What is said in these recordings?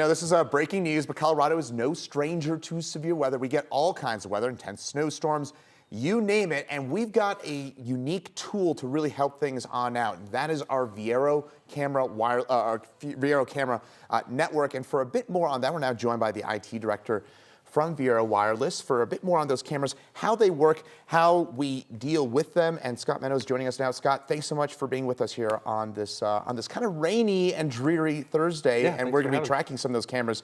Now, this is breaking news, but Colorado is no stranger to severe weather. We get all kinds of weather, intense snowstorms, you name it, and we've got a unique tool to really help things on out. That is our Viaero camera network. And for a bit more on that, we're now joined by the IT director from Viaero Wireless for a bit more on those cameras, how they work, how we deal with them. And Scott Meadows joining us now. Scott, thanks so much for being with us here on this kind of rainy and dreary Thursday. Yeah, and we're going to be tracking some of those cameras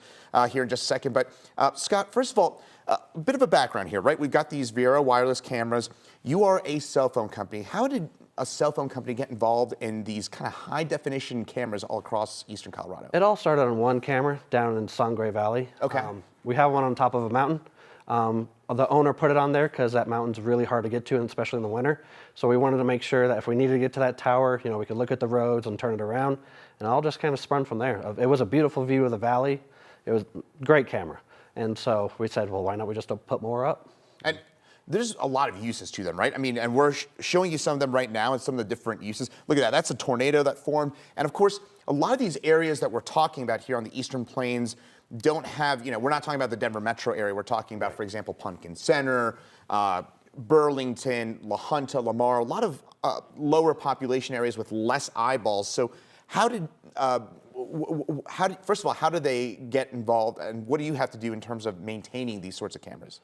here in just a second. But Scott, first of all, a bit of a background here, right? We've got these Viaero Wireless cameras. You are a cell phone company. How did a cell phone company get involved in these kind of high definition cameras all across eastern Colorado? It all started on one camera down in Sangre Valley. Okay. We have one on top of a mountain. The owner put it on there because that mountain's really hard to get to, and especially in the winter. So we wanted to make sure that if we needed to get to that tower, you know, we could look at the roads and turn it around. And it all just kind of spun from there. It was a beautiful view of the valley. It was a great camera. And so we said, well, why not we just put more up? And there's a lot of uses to them, right? I mean, and we're showing you some of them right now and some of the different uses. Look at that, that's a tornado that formed. And of course, a lot of these areas that we're talking about here on the Eastern Plains don't have, you know, we're not talking about the Denver metro area. We're talking about, for example, Pumpkin Center, Burlington, La Junta, Lamar, a lot of lower population areas with less eyeballs. So how did, first of all, how do they get involved, and what do you have to do in terms of maintaining these sorts of cameras?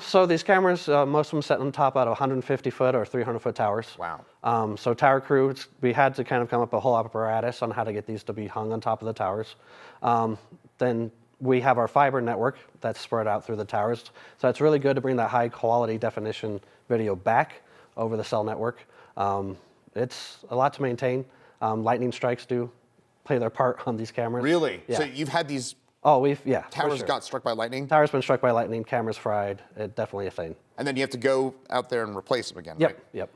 So these cameras, most of them set on top out of 150-foot or 300-foot towers. Wow. So tower crew, we had to kind of come up with a whole apparatus on how to get these to be hung on top of the towers. Then we have our fiber network that's spread out through the towers. So it's really good to bring that high quality definition video back over the cell network. It's a lot to maintain. Lightning strikes do play their part on these cameras. Really? Yeah. So you've had these towers sure. got struck by lightning? Towers been struck by lightning, cameras fried, definitely a thing. And then you have to go out there and replace them again, Yep, right? yep.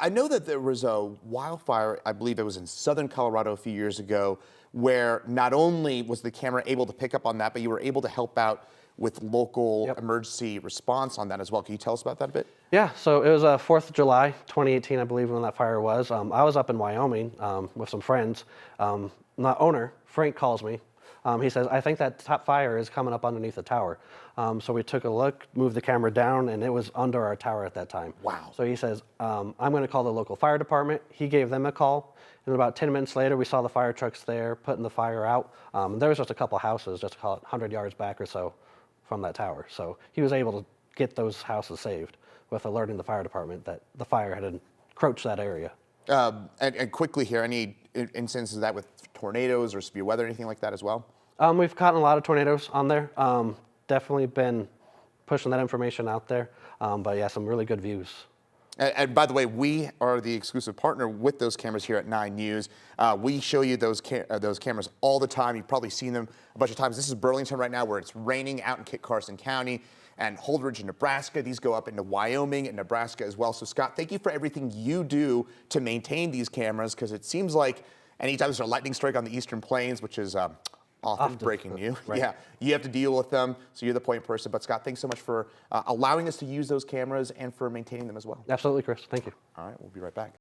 I know that there was a wildfire, I believe it was in southern Colorado a few years ago, where not only was the camera able to pick up on that, but you were able to help out with local emergency response on that as well. Can you tell us about that a bit? Yeah, so it was 4th of July, 2018, I believe, when that fire was. I was up in Wyoming with some friends. The owner, Frank, calls me. He says, I think that top fire is coming up underneath the tower. So we took a look, moved the camera down, and it was under our tower at that time. Wow. So he says, I'm going to call the local fire department. He gave them a call. And about 10 minutes later, we saw the fire trucks there putting the fire out. There was just a couple houses, just call it 100 yards back or so from that tower. So he was able to get those houses saved with alerting the fire department that the fire had encroached that area. And quickly here, any instances of that with tornadoes or severe weather, anything like that as well? We've caught a lot of tornadoes on there. Definitely been pushing that information out there. But yeah, some really good views. And by the way, we are the exclusive partner with those cameras here at 9 News. We show you those cameras all the time. You've probably seen them a bunch of times. This is Burlington right now, where it's raining out in Kit Carson County, and Holdridge in Nebraska. These go up into Wyoming and Nebraska as well. So Scott, thank you for everything you do to maintain these cameras, because it seems like anytime there's a lightning strike on the Eastern Plains, which is often breaking news. Right. Yeah, you have to deal with them, so you're the point person. But Scott, thanks so much for allowing us to use those cameras and for maintaining them as well. Absolutely, Chris. Thank you. All right, we'll be right back.